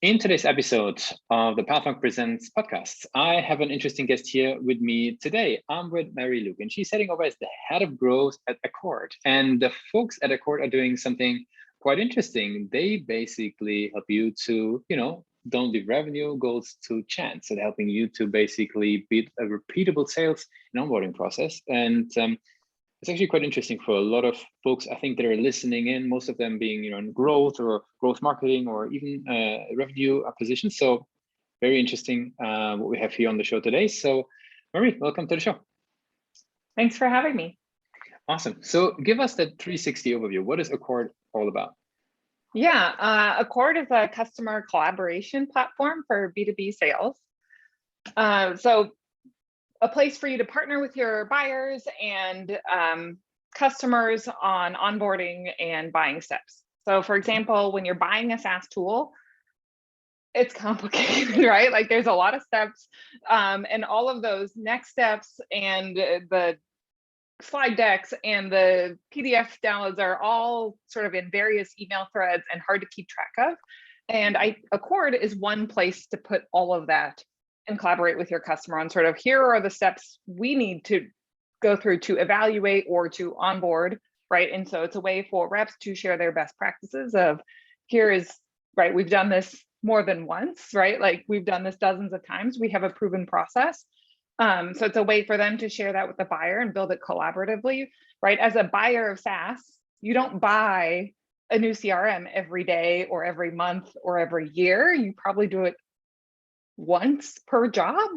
In today's episode of the Pathmark Presents podcast, I have an interesting guest here with me today. I'm with Mary Luke, and she's heading over as the head of growth at Accord. And the folks at Accord are doing something quite interesting. They basically help you to, don't leave revenue goals to chance. So they're helping you to basically build a repeatable sales and onboarding process. And it's actually quite interesting for a lot of folks, I think, that are listening in, most of them being in growth or growth marketing or even revenue positions. So very interesting what we have here on the show today. So Marie, welcome to the show. Thanks for having me. Awesome. So give us that 360 overview. What is Accord all about? Yeah, Accord is a customer collaboration platform for B2B sales. So a place for you to partner with your buyers and customers on onboarding and buying steps. So for example, when you're buying a SaaS tool, it's complicated, right? Like there's a lot of steps and all of those next steps and the slide decks and the PDF downloads are all sort of in various email threads and hard to keep track of. And Accord is one place to put all of that and collaborate with your customer on sort of, here are the steps we need to go through to evaluate or to onboard, right? And so it's a way for reps to share their best practices of, here is, right, we've done this more than once, right? Like we've done this dozens of times, we have a proven process. So it's a way for them to share that with the buyer and build it collaboratively, right? As a buyer of SaaS, you don't buy a new CRM every day or every month or every year. You probably do it once per job,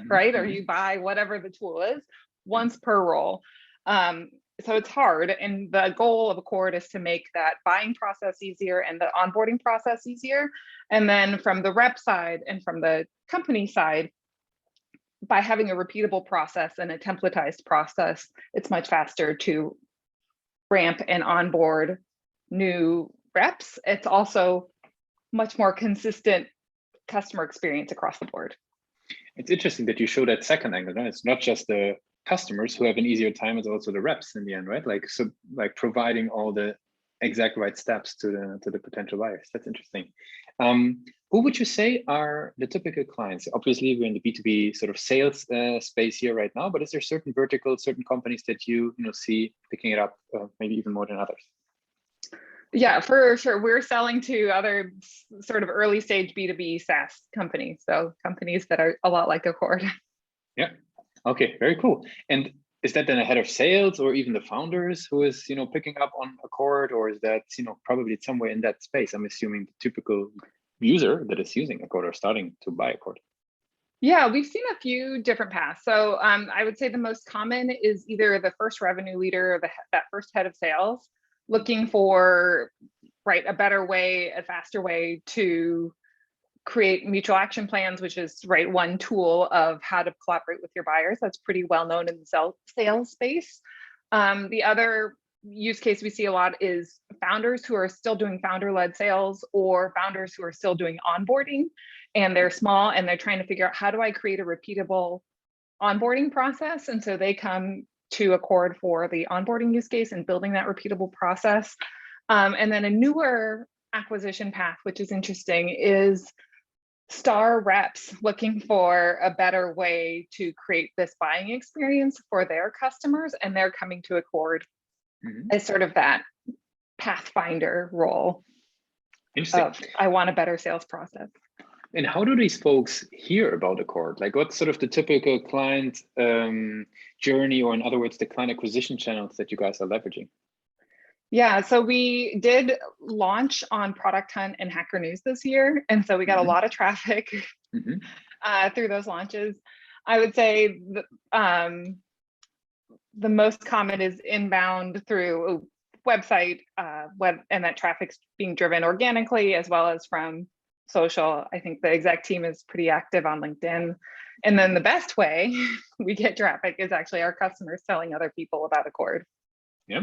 right? Or you buy whatever the tool is once per role. So it's hard. And the goal of Accord is to make that buying process easier and the onboarding process easier. And then from the rep side and from the company side, by having a repeatable process and a templatized process, it's much faster to ramp and onboard new reps. It's also much more consistent customer experience across the board. It's interesting that you show that second angle. Right? It's not just the customers who have an easier time, it's also the reps in the end, right? Like, so like providing all the exact right steps to the potential buyers. That's interesting. Who would you say are the typical clients? Obviously, we're in the B2B sort of sales space here right now, but is there certain verticals, certain companies that you see picking it up, maybe even more than others? Yeah, for sure. We're selling to other sort of early stage B2B SaaS companies. So companies that are a lot like Accord. Yeah. Okay, very cool. And is that then a head of sales or even the founders who is, picking up on Accord, or is that, probably somewhere in that space? I'm assuming the typical user that is using Accord or starting to buy Accord. Yeah, we've seen a few different paths. So I would say the most common is either the first revenue leader or that first head of sales looking for, right, a better way, a faster way to create mutual action plans, which is, right, one tool of how to collaborate with your buyers. That's pretty well known in the sales space. The other use case we see a lot is founders who are still doing founder-led sales or founders who are still doing onboarding, and they're small and they're trying to figure out, how do I create a repeatable onboarding process? And so they come to Accord for the onboarding use case and building that repeatable process. And then a newer acquisition path, which is interesting, is star reps looking for a better way to create this buying experience for their customers, and they're coming to Accord as sort of that pathfinder role. Interesting. I want a better sales process. And how do these folks hear about Accord? Like, what's sort of the typical client journey, or in other words, the client acquisition channels that you guys are leveraging? Yeah, so we did launch on Product Hunt and Hacker News this year. And so we got a lot of traffic through those launches. I would say the most common is inbound through website, web, and that traffic's being driven organically as well as from social. I think the exec team is pretty active on LinkedIn. And then the best way we get traffic is actually our customers telling other people about Accord. Yeah.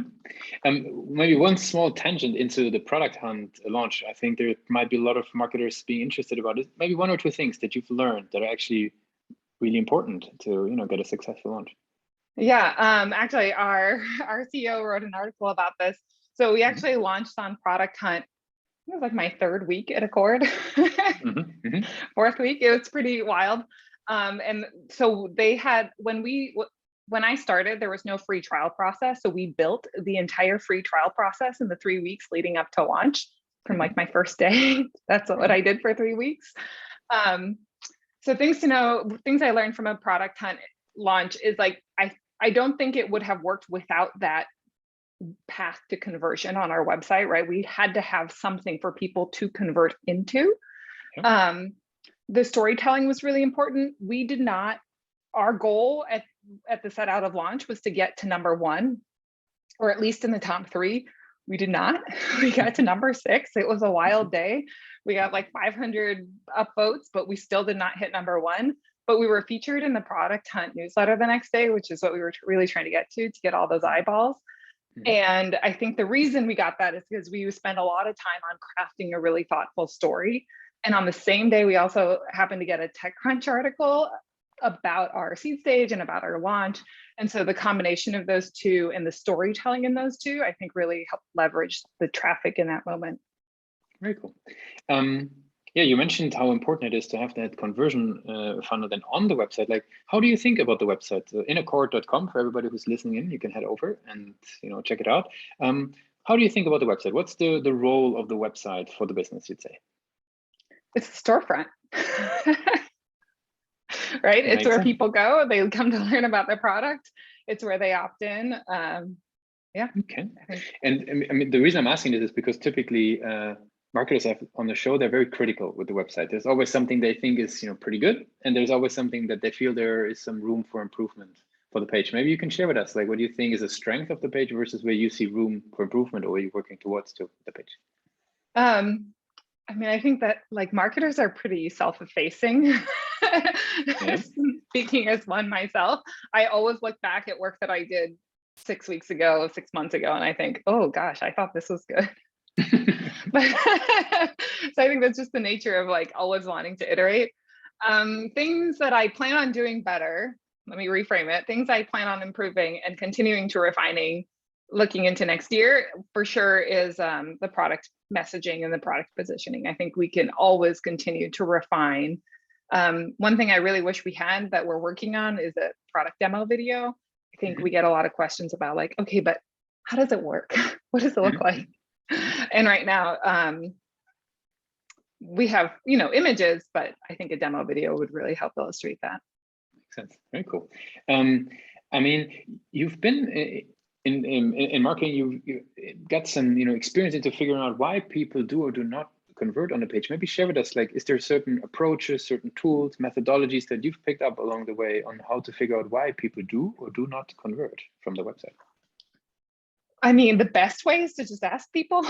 Maybe one small tangent into the Product Hunt launch. I think there might be a lot of marketers being interested about it. Maybe one or two things that you've learned that are actually really important to get a successful launch. Yeah, actually, our CEO wrote an article about this. So we actually launched on Product Hunt it was like my third week at Accord, fourth week. It was pretty wild. And so they had, when I started, there was no free trial process. So we built the entire free trial process in the 3 weeks leading up to launch from like my first day. That's what I did for 3 weeks. So things to know, things I learned from a product hunt launch is like, I don't think it would have worked without that path to conversion on our website, right? We had to have something for people to convert into. The storytelling was really important. We did not, our goal at the set out of launch was to get to #1, or at least in the top 3. We did not. We got to #6. It was a wild day. We got like 500 upvotes, but we still did not hit #1. But we were featured in the Product Hunt newsletter the next day, which is what we were really trying to get all those eyeballs. And I think the reason we got that is because we spent a lot of time on crafting a really thoughtful story. And on the same day, we also happened to get a TechCrunch article about our seed stage and about our launch. And so the combination of those two and the storytelling in those two, I think really helped leverage the traffic in that moment. Very cool. Yeah, you mentioned how important it is to have that conversion funnel then on the website. Like, how do you think about the website? Inaccord.com, for everybody who's listening in, you can head over and check it out. How do you think about the website? What's the role of the website for the business, you'd say? It's a storefront. Right? It's where people go. They come to learn about their product. It's where they opt in. Yeah. Okay. And I mean, the reason I'm asking this is because typically marketers on the show, they're very critical with the website. There's always something they think is pretty good, and there's always something that they feel there is some room for improvement for the page. Maybe you can share with us, like, what do you think is a strength of the page versus where you see room for improvement, or where you're working towards to the page? I mean, I think that like marketers are pretty self-effacing. Speaking as one myself, I always look back at work that I did 6 weeks ago, 6 months ago, and I think, oh gosh, I thought this was good. But so I think that's just the nature of like always wanting to iterate. Things that I plan on doing better, let me reframe it. Things I plan on improving and continuing to refining looking into next year for sure is the product messaging and the product positioning. I think we can always continue to refine. One thing I really wish we had that we're working on is a product demo video. I think we get a lot of questions about like, okay, but how does it work? What does it look like? And right now, we have, images, but I think a demo video would really help illustrate that. Makes sense. Very cool. I mean, you've been in marketing, you got some, experience into figuring out why people do or do not convert on a page. Maybe share with us, like, is there certain approaches, certain tools, methodologies that you've picked up along the way on how to figure out why people do or do not convert from the website? I mean, the best way is to just ask people.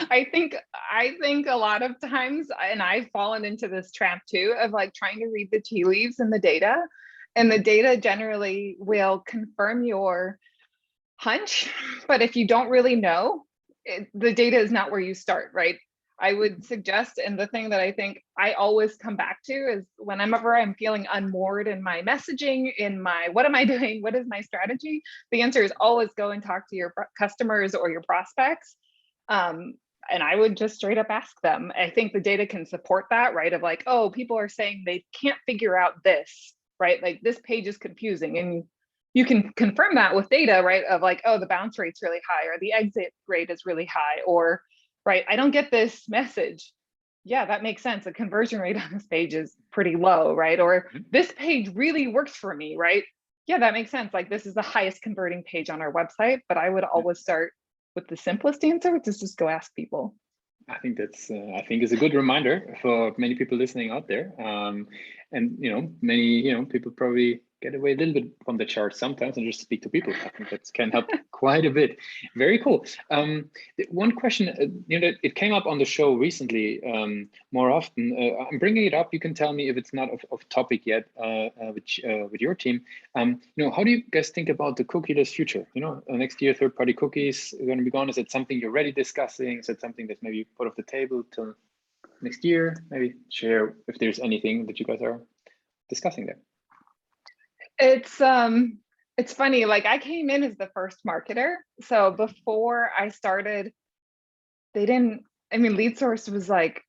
I think a lot of times, and I've fallen into this trap too, of like trying to read the tea leaves in the data, and the data generally will confirm your hunch. But if you don't really know, the data is not where you start, right? I would suggest, and the thing that I think I always come back to is whenever I'm feeling unmoored in my messaging, in my, what am I doing? What is my strategy? The answer is always go and talk to your customers or your prospects. And I would just straight up ask them. I think the data can support that, right? Of like, oh, people are saying they can't figure out this, right? Like this page is confusing, and you can confirm that with data, right? Of like, oh, the bounce rate's really high, or the exit rate is really high, or right, I don't get this message. Yeah, that makes sense. The conversion rate on this page is pretty low, right? Or this page really works for me, right? Yeah, that makes sense. Like this is the highest converting page on our website, but I would always start with the simplest answer, which is just go ask people. I think that's is a good reminder for many people listening out there. And many people probably get away a little bit from the chart sometimes and just speak to people. I think that can help quite a bit. Very cool. One question, it came up on the show recently more often. I'm bringing it up. You can tell me if it's not of topic yet with your team. How do you guys think about the cookieless future? Next year, third-party cookies are going to be gone. Is it something you're already discussing? Is it something that's maybe put off the table till next year? Maybe share if there's anything that you guys are discussing there. It's funny, like I came in as the first marketer. So before I started they didn't, I mean, lead source was like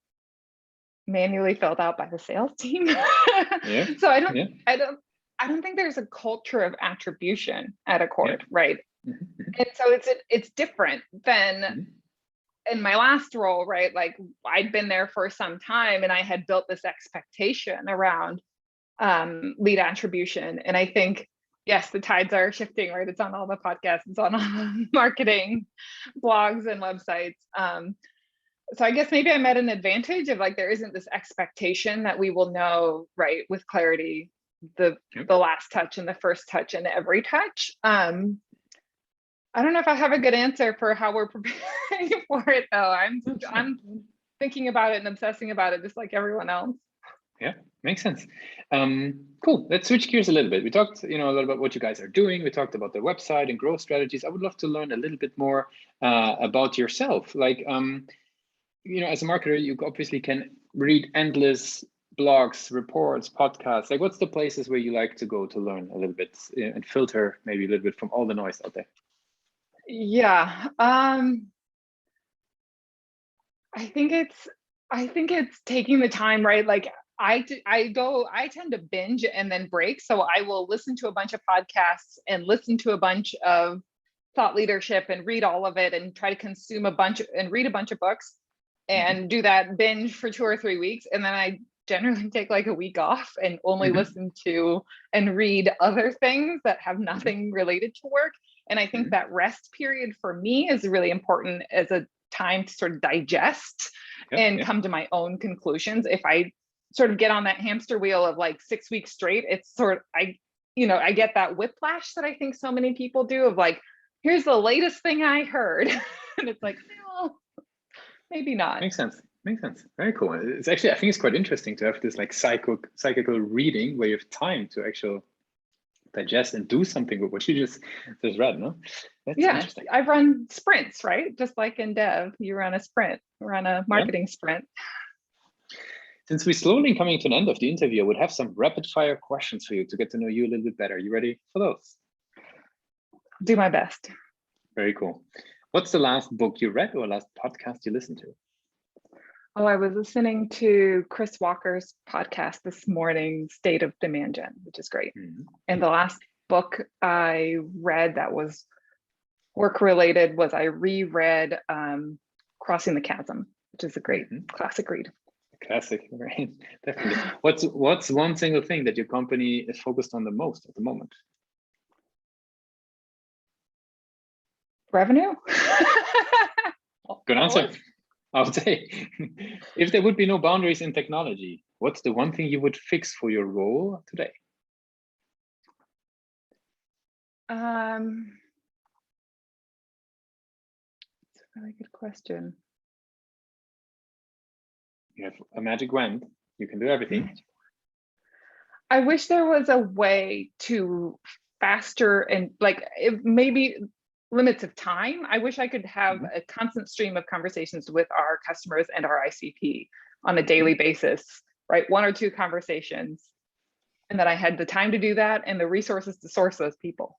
manually filled out by the sales team. Yeah. So Yeah. I don't think there's a culture of attribution at Yeah. Accord, right? Mhm. And so it's different than Mhm. in my last role, right? Like I'd been there for some time and I had built this expectation around lead attribution. And I think, yes, the tides are shifting, right? It's on all the podcasts, it's on all the marketing blogs and websites. So I guess maybe I'm at an advantage of like, there isn't this expectation that we will know, right, with clarity, the Yep. the last touch and the first touch and every touch. I don't know if I have a good answer for how we're preparing for it though. That's I'm fine. thinking about it and obsessing about it just like everyone else. Yeah, makes sense. Cool. Let's switch gears a little bit. We talked, a little about what you guys are doing. We talked about the website and growth strategies. I would love to learn a little bit more about yourself. Like, as a marketer, you obviously can read endless blogs, reports, podcasts. Like, what's the places where you like to go to learn a little bit and filter maybe a little bit from all the noise out there? Yeah. I think it's taking the time, right? Like I tend to binge and then break. So I will listen to a bunch of podcasts and listen to a bunch of thought leadership and read all of it and try to consume a bunch and read a bunch of books and do that binge for 2 or 3 weeks. And then I generally take like a week off and only Mm-hmm. listen to and read other things that have nothing related to work. And I think Mm-hmm. that rest period for me is really important as a time to sort of digest Yeah, and yeah. come to my own conclusions. If I sort of get on that hamster wheel of like 6 weeks straight, it's sort of, I get that whiplash that I think so many people do of like, here's the latest thing I heard. And it's like, no, maybe not. Makes sense. Makes sense. Very cool. It's actually, I think it's quite interesting to have this like psychical reading where you have time to actually digest and do something with what you just read, no? That's Yeah, interesting. I've run sprints, right? Just like in dev, you run a sprint, run a Yeah. marketing sprint. Since we're slowly coming to an end of the interview, I would have some rapid fire questions for you to get to know you a little bit better. You ready for those? Do my best. Very cool. What's the last book you read or last podcast you listened to? Oh, I was listening to Chris Walker's podcast this morning, State of Demand Gen, which is great. Mm-hmm. And the last book I read that was work related was I reread Crossing the Chasm, which is a great classic read. Classic, right? Definitely. What's one single thing that your company is focused on the most at the moment? Revenue? Good answer. I would say, if there would be no boundaries in technology, what's the one thing you would fix for your role today? It's a really good question. You have a magic wand. You can do everything. I wish there was a way to faster and like maybe limits of time. I wish I could have a constant stream of conversations with our customers and our ICP on a daily basis, right? 1 or 2 conversations. And that I had the time to do that and the resources to source those people.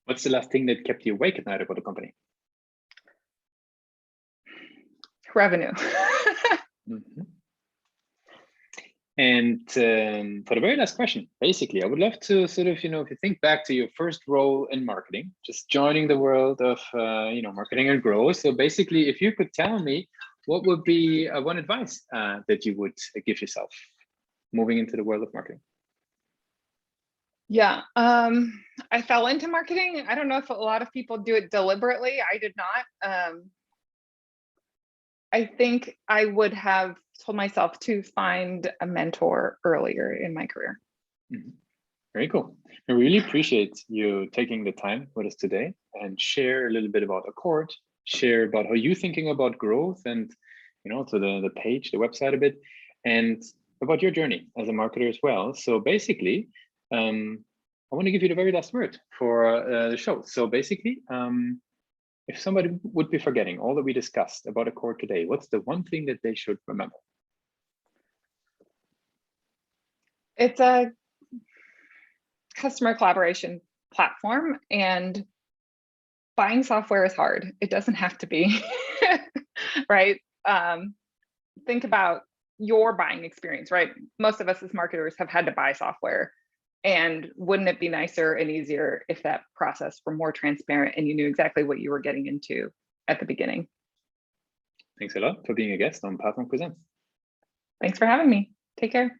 What's the last thing that kept you awake at night about the company? Revenue. And for the very last question, basically, I would love to sort of, if you think back to your first role in marketing, just joining the world of, marketing and growth. So basically, if you could tell me what would be one advice that you would give yourself moving into the world of marketing? Yeah, I fell into marketing. I don't know if a lot of people do it deliberately. I did not. I think I would have told myself to find a mentor earlier in my career. Very cool. I really appreciate you taking the time with us today and share a little bit about Accord, share about how you're thinking about growth and, to the page, the website a bit, and about your journey as a marketer as well. So basically, I want to give you the very last word for the show. So basically, if somebody would be forgetting all that we discussed about Accord today, what's the one thing that they should remember? It's a customer collaboration platform, and buying software is hard. It doesn't have to be. right? Think about your buying experience, right? Most of us as marketers have had to buy software. And wouldn't it be nicer and easier if that process were more transparent and you knew exactly what you were getting into at the beginning? Thanks a lot for being a guest on Pathfunk Presents. Thanks for having me. Take care.